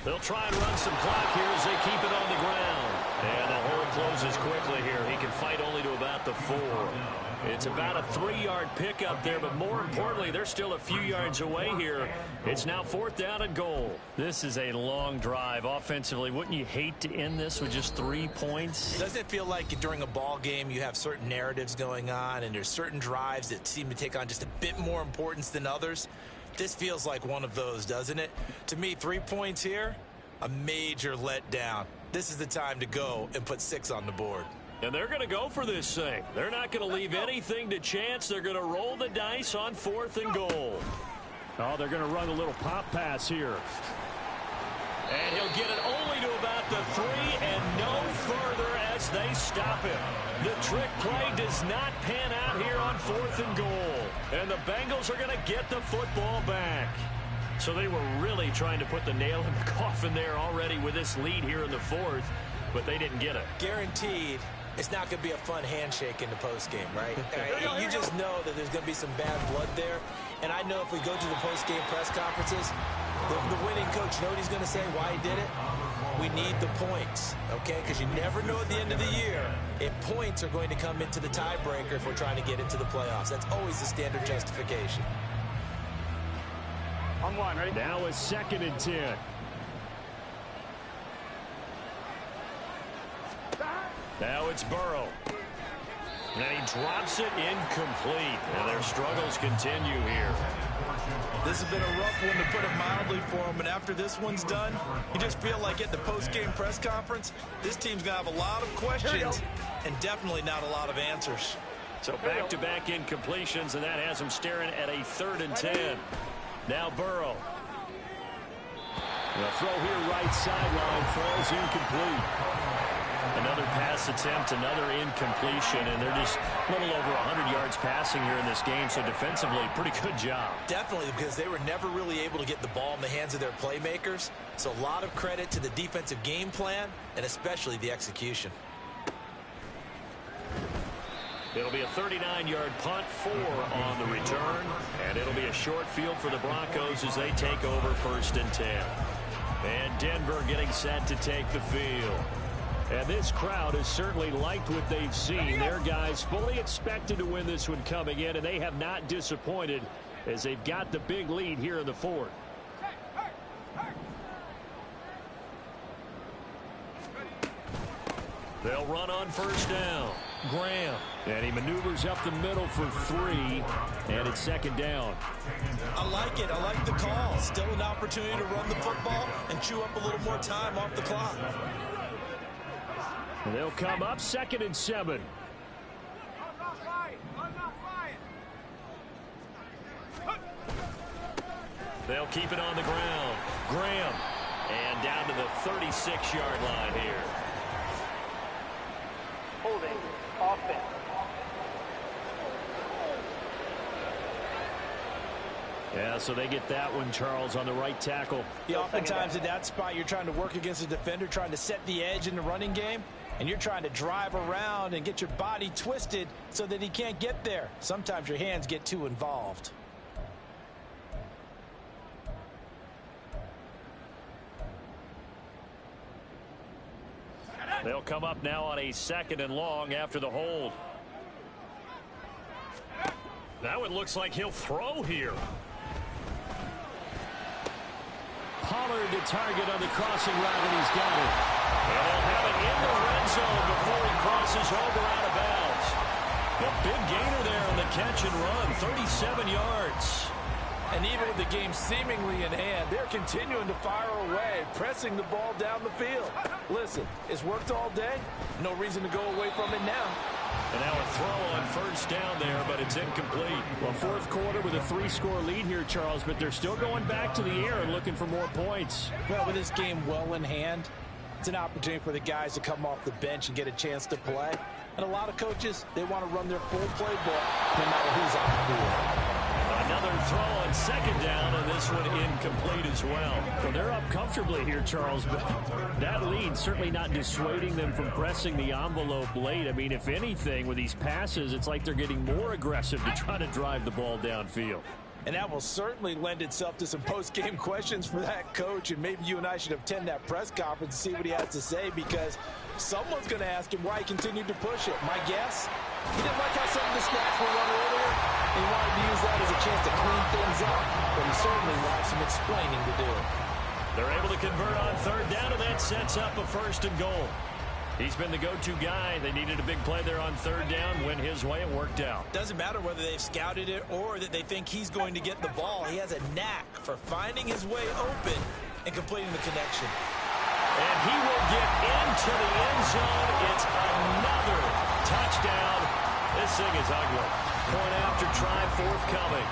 They'll try and run some clock here as they keep it on the ground. And the hole closes quickly here. He can fight only to about the 4. It's about a 3-yard pickup there, but more importantly, they're still a few yards away here. It's now 4th down and goal. This is a long drive offensively. Wouldn't you hate to end this with just 3 points? Doesn't it feel like during a ball game you have certain narratives going on and there's certain drives that seem to take on just a bit more importance than others? This feels like one of those, doesn't it? To me, 3 points here, a major letdown. This is the time to go and put 6 on the board. And they're going to go for this thing. They're not going to leave anything to chance. They're going to roll the dice on 4th and goal. Oh, they're going to run a little pop pass here. And he'll get it only to about the 3 and no further as they stop him. The trick play does not pan out here on 4th and goal. And the Bengals are going to get the football back. So they were really trying to put the nail in the coffin there already with this lead here in the 4th, but they didn't get it. Guaranteed. It's not going to be a fun handshake in the postgame, right? You just know that there's going to be some bad blood there. And I know if we go to the postgame press conferences, the winning coach, you know what he's going to say, why he did it? We need the points, okay? Because you never know at the end of the year if points are going to come into the tiebreaker if we're trying to get into the playoffs. That's always the standard justification. On 1, ready? Now a 2nd and 10. Now it's Burrow. And he drops it incomplete. And their struggles continue here. This has been a rough one, to put it mildly, for him. And after this one's done, you just feel like at the post-game press conference, this team's going to have a lot of questions and definitely not a lot of answers. So back-to-back incompletions, and that has them staring at a 3rd and 10. Now Burrow. The throw here right sideline falls incomplete. Another pass attempt, another incompletion, and they're just a little over 100 yards passing here in this game, so defensively, pretty good job. Definitely, because they were never really able to get the ball in the hands of their playmakers, so a lot of credit to the defensive game plan, and especially the execution. It'll be a 39-yard punt, 4 on the return, and it'll be a short field for the Broncos as they take over 1st and 10. And Denver getting set to take the field. And this crowd has certainly liked what they've seen. Their guys fully expected to win this one coming in, and they have not disappointed as they've got the big lead here in the 4th. They'll run on 1st down. Graham. And he maneuvers up the middle for 3, and it's 2nd down. I like it. I like the call. Still an opportunity to run the football and chew up a little more time off the clock. And they'll come up 2nd and 7. They'll keep it on the ground. Graham. And down to the 36-yard line here. Holding. Offense. Yeah, so they get that one, Charles, on the right tackle. Yeah, oftentimes at that spot, you're trying to work against a defender, trying to set the edge in the running game, and you're trying to drive around and get your body twisted so that he can't get there. Sometimes your hands get too involved. They'll come up now on a 2nd and long after the hold. Now it looks like he'll throw here. Pollard to target on the crossing route, and he's got it. And they'll have it in the red zone before he crosses over out of bounds. A big gainer there on the catch and run, 37 yards. And even with the game seemingly in hand, they're continuing to fire away, pressing the ball down the field. Listen, it's worked all day. No reason to go away from it now. And now a throw on 1st down there, but it's incomplete. Well, 4th quarter with a 3-score lead here, Charles, but they're still going back to the air and looking for more points. Well, with this game well in hand, it's an opportunity for the guys to come off the bench and get a chance to play. And a lot of coaches, they want to run their full playbook no matter who's on the field. Another throw on 2nd down, and this one incomplete as well. Well, they're up comfortably here, Charles, but that lead certainly not dissuading them from pressing the envelope late. I mean, if anything, with these passes, it's like they're getting more aggressive to try to drive the ball downfield. And that will certainly lend itself to some post-game questions for that coach, and maybe you and I should attend that press conference and see what he has to say, because someone's going to ask him why he continued to push it. My guess, he didn't like how some of the snaps were run earlier. He wanted to use that as a chance to clean things up, but he certainly will have some explaining to do. They're able to convert on 3rd down, and that sets up a 1st and goal. He's been the go-to guy. They needed a big play there on 3rd down. Went his way. It worked out. Doesn't matter whether they've scouted it or that they think he's going to get the ball. He has a knack for finding his way open and completing the connection. And he will get into the end zone. It's another touchdown. This thing is ugly. Point after try forthcoming.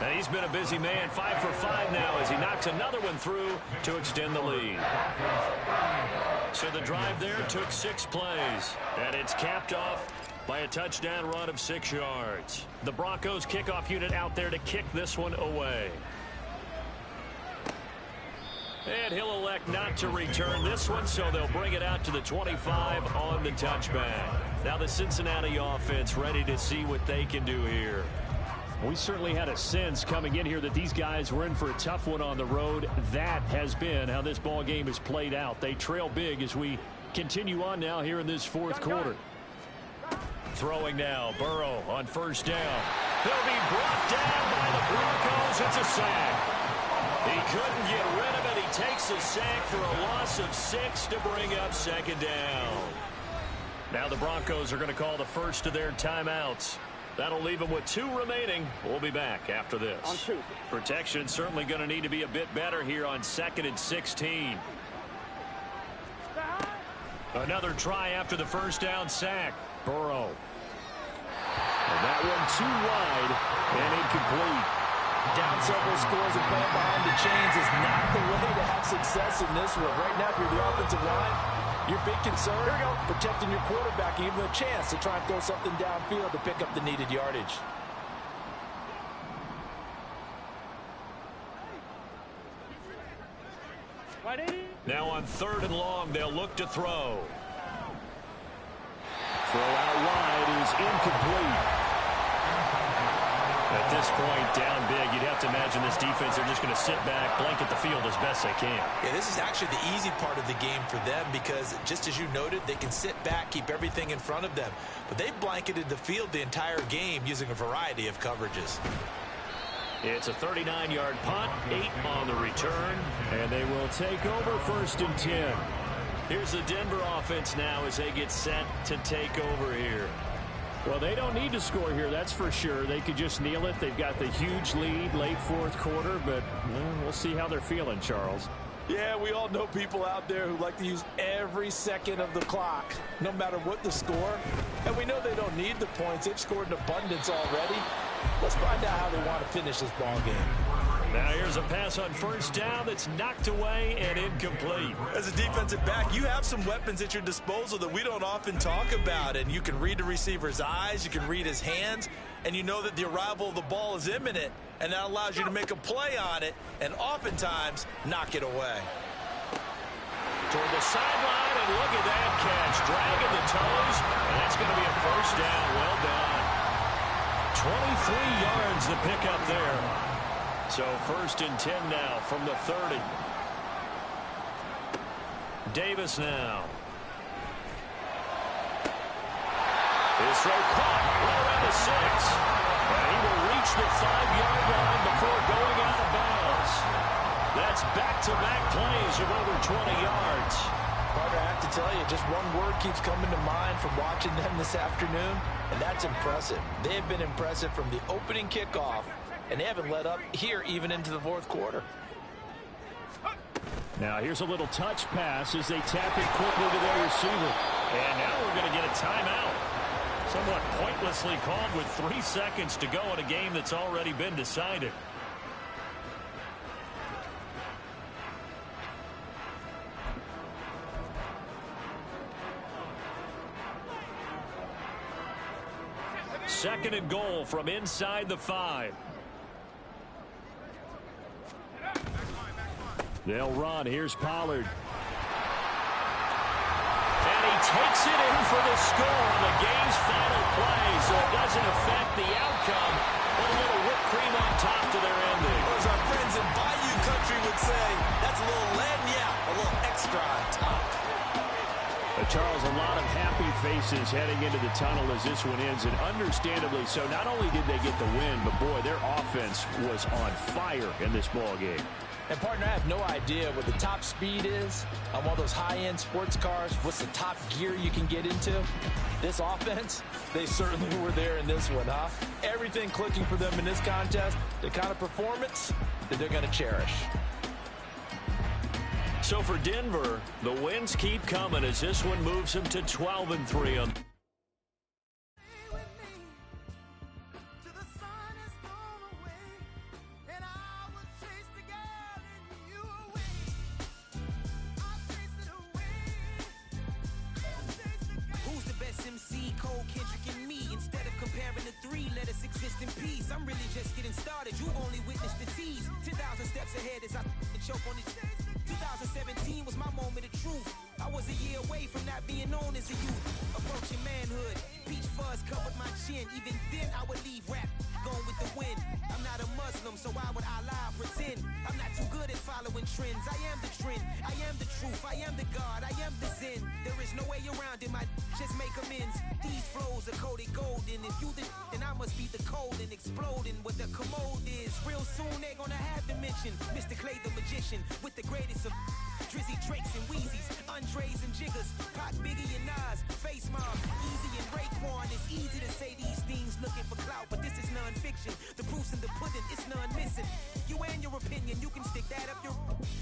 And he's been a busy man, 5 for 5 now as he knocks another one through to extend the lead. So the drive there took 6 plays, and it's capped off by a touchdown run of 6 yards. The Broncos kickoff unit out there to kick this one away. And he'll elect not to return this one, so they'll bring it out to the 25 on the touchback. Now the Cincinnati offense ready to see what they can do here. We certainly had a sense coming in here that these guys were in for a tough one on the road. That has been how this ball game has played out. They trail big as we continue on now here in this 4th quarter. Throwing now, Burrow on 1st down. He'll be brought down by the Broncos. It's a sack. He couldn't get rid of it. He takes a sack for a loss of 6 to bring up 2nd down. Now the Broncos are going to call the first of their timeouts. That'll leave them with 2 remaining. We'll be back after this. Protection certainly going to need to be a bit better here on 2nd and 16. Another try after the 1st down sack. Burrow. And that one too wide and incomplete. Down several scores and playing behind the chains is not the way to have success in this one. Right now, if you're the offensive line, your big concern, protecting your quarterback, and even a chance to try and throw something downfield to pick up the needed yardage. Now on 3rd and long, they'll look to throw. Throw out wide is incomplete. At this point, down big, you'd have to imagine this defense, they're just going to sit back, blanket the field as best they can. Yeah, this is actually the easy part of the game for them because, just as you noted, they can sit back, keep everything in front of them. But they've blanketed the field the entire game using a variety of coverages. It's a 39-yard punt, 8 on the return. And they will take over 1st and 10. Here's the Denver offense now as they get set to take over here. Well, they don't need to score here, that's for sure. They could just kneel it. They've got the huge lead late 4th quarter, but we'll see how they're feeling, Charles. Yeah, we all know people out there who like to use every second of the clock, no matter what the score. And we know they don't need the points. They've scored in abundance already. Let's find out how they want to finish this ball game. Now here's a pass on 1st down that's knocked away and incomplete. As a defensive back, you have some weapons at your disposal that we don't often talk about. And you can read the receiver's eyes, you can read his hands, and you know that the arrival of the ball is imminent. And that allows you to make a play on it and oftentimes knock it away. Toward the sideline, and look at that catch. Dragging the toes, and that's going to be a 1st down. Well done. 23 yards to pick up there. So 1st and 10 now from the 30. Davis now. His throw caught right around the 6. And he will reach the 5-yard line before going out of bounds. That's back-to-back plays of over 20 yards. Partner, I have to tell you, just one word keeps coming to mind from watching them this afternoon, and that's impressive. They have been impressive from the opening kickoff, and they haven't let up here even into the fourth quarter. Now here's a little touch pass as they tap it quickly to their receiver. And now we're going to get a timeout. Somewhat pointlessly called with 3 seconds to go in a game that's already been decided. Second and goal from inside the 5. They'll run. Here's Pollard. And he takes it in for the score on the game's final play, so it doesn't affect the outcome. But a little whipped cream on top to their ending. Or as our friends in Bayou Country would say, that's a little lagniappe, a little extra on top. Charles, a lot of happy faces heading into the tunnel as this one ends, and understandably so. Not only did they get the win, but boy, their offense was on fire in this ball game. And partner, I have no idea what the top speed is on one of those high-end sports cars. What's the top gear you can get into? This offense, they certainly were there in this one, huh? Everything clicking for them in this contest, the kind of performance that they're going to cherish. So for Denver, the wins keep coming as this one moves them to 12-3 on. Who's the best MC? Cole, Kendrick, and me. Instead of comparing the three, let us exist in peace. I'm really just getting started. You've only witnessed the tease. 10,000 steps ahead as I choke on this. 2017 was my moment of truth. I was a year away from not being known as a youth. Approaching manhood, peach fuzz covered my chin. Even then I would leave rap going with the wind. I'm not a Muslim, so why would I lie or pretend? I'm not too good at following trends. I am the trend, I am the truth, I am the God, I am the Zen. There is no way around it, my just make amends. These flows are coated golden. If you then I must be the cold and exploding what the commode is. Real soon they're gonna have to mention Mr. Clay the magician with the greatest of Drizzy, Drakes, and Wheezies, Andres and Jiggers, Pac, Biggie, and Nas, Face Mob, Easy and Raekwon. It's easy to say these things looking for clout, but this is non-fiction. The proof's in the pudding, it's none missing. You and your opinion, you can stick that up your.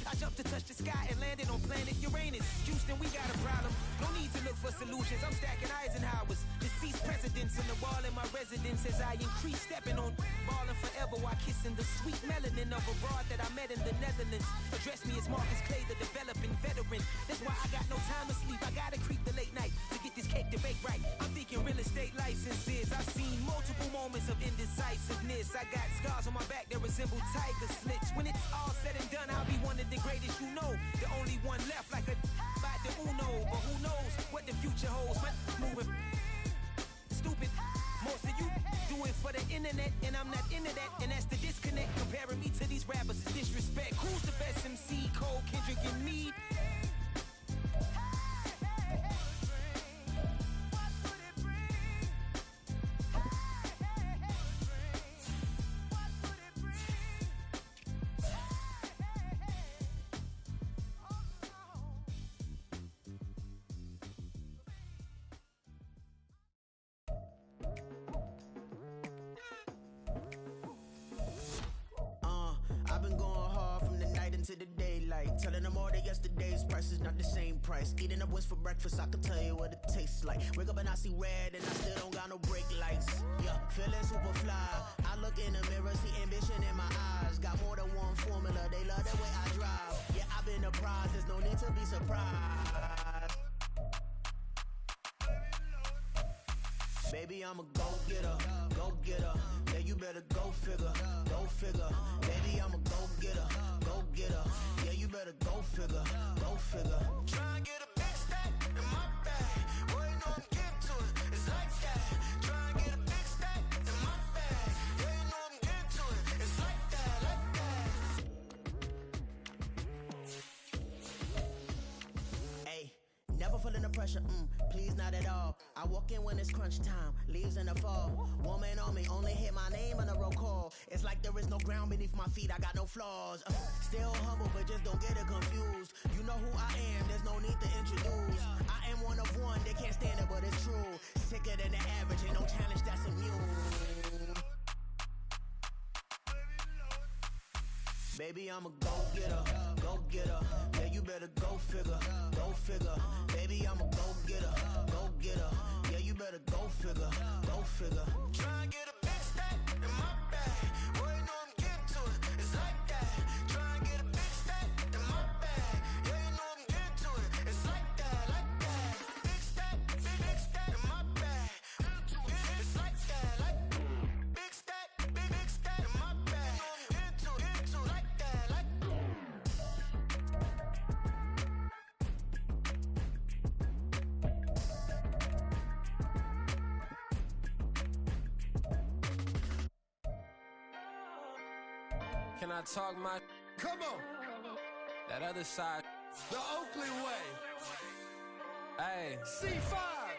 I jumped to touch the sky and landed on planet Uranus. Houston, we got a problem. No need to look for solutions. I'm stacking Eisenhowers. Deceased presidents in the wall in my residence as I increase stepping on balling forever while kissing the sweet melanin of a broad that I met in the Netherlands. Address me as Marcus Clay, the developing veteran. That's why I got no time to sleep. I gotta creep the late night to get this cake to bake right. I'm thinking real estate licenses. I've seen multiple moments of indecisiveness. I got scars on my back that resemble tiger slits. When it's all said and done, I'll be one of the greatest you know. The only one left like a by the Uno. But who knows what the future holds? My moving stupid. Most of you do it for the internet, and I'm not into that. And that's the disconnect. Comparing me to these rappers is disrespect. Who's the best MC? Cole, Kendrick, and me. I've been going hard from the night into the daylight, telling them all that yesterday's price is not the same price. Eating up what's for breakfast, I can tell you what it tastes like. Wake up and I see red and I still don't got no brake lights. Yeah, feeling super fly. I look in the mirror, see ambition in my eyes. Got more than one formula, they love the way I drive. Yeah, I've been a prize, there's no need to be surprised. Baby, I'm a go-getter, go-getter. Yeah, you better go figure, go figure. Baby, I'm a go-getter, go-getter. Yeah, you better go figure, go figure. Try and get a big stack in my bag. Boy, you know I'm getting to it, it's like that. Try and get a big stack in my bag. Yeah, you know I'm getting to it, it's like that, like that. pressure, please not at all. I walk in when it's crunch time, leaves in the fall. Woman on me, only hit my name on a roll call. It's like there is no ground beneath my feet, I got no flaws. Still humble, but just don't get it confused. You know who I am, there's no need to introduce. I am one of one, they can't stand it, but it's true. Sicker than the average, ain't no challenge that's immune. Baby, I'm a go-getter, go-getter. Yeah, you better go figure, go figure. Baby, I'm a go-getter, go-getter. Yeah, you better go figure, go figure. Try and get a big stack in my bag. Boy, you know I'm getting to it, it's like that. Try and get a big stack in my bag. Yeah, you know I'm getting to it, it's like that, like that. Big stack in my bag. It's like that, like big stack in my bag. You know I'm getting to it, like that, like. Can I talk my? Come on, That other side. the Oakland way. Hey, C5.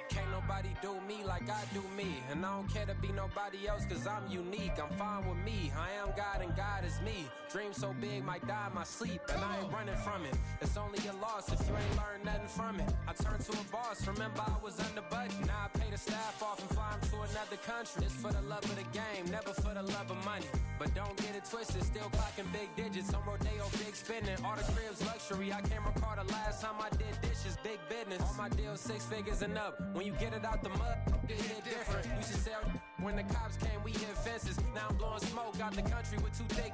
can't nobody do me like I do me. And I don't care to be nobody else cause I'm unique. I'm fine with me. I am God and God is me. Dream so big might die in my sleep. And I ain't running from it. It's only a loss if you ain't learned nothing from it. I turned to a boss. Remember I was under budget. Now I pay the staff off and fly them to another country. It's for the love of the game, never for the love of money. But don't get it twisted, still clocking big digits. On Rodeo, big spending. All the cribs luxury. I can't recall the last time I did dishes, big business. All my deals 6 figures and up. When you get it out the mud, it hit different. Used to sell when the cops came, we hit fences. Now I'm blowing smoke out the country with 2 thick.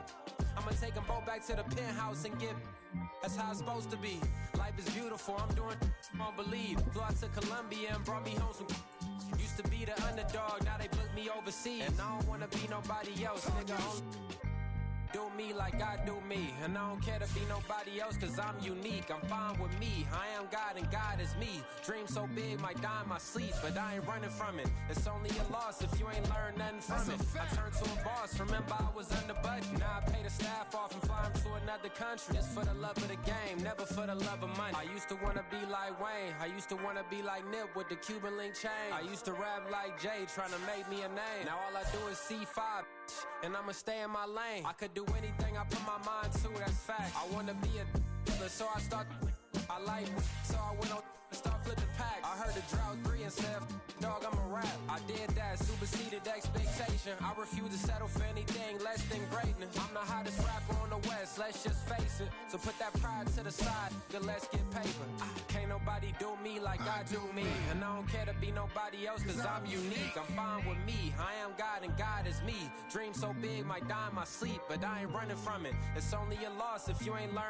I'ma take them both back to the penthouse and get. That's how it's supposed to be. Life is beautiful, I'm doing won't believe. Flew out to Colombia and brought me home some. Used to be the underdog, now they book me overseas. And I don't wanna be nobody else, nigga. Do me like I do me. And I don't care to be nobody else cause I'm unique. I'm fine with me. I am God and God is me. Dream so big might die in my sleep, but I ain't running from it. It's only a loss if you ain't learned nothing from it. I turned to a boss. Remember I was under budget. Now I pay the staff off and fly them to another country. It's for the love of the game, never for the love of money. I used to wanna be like Wayne. I used to wanna be like Nip with the Cuban link chain. I used to rap like Jay, trying to make me a name. Now all I do is C5. And I'ma stay in my lane. I could do anything I put my mind to, that's fact. I wanna be a dealer, so I start. I like, so I went on and start flipping packs. I heard the drought 3 and said, dog, I'm a rap. I did that, superseded expectation. I refuse to settle for anything less than greatness. I'm the hottest rapper on the West, let's just face it. So put that pride to the side, then let's get paper. Can't nobody do me like I do me. And I don't care to be nobody else cause I'm unique. I'm fine with me, I am God and God is me. Dream so big might die in my sleep, but I ain't running from it. It's only a loss if you ain't learned.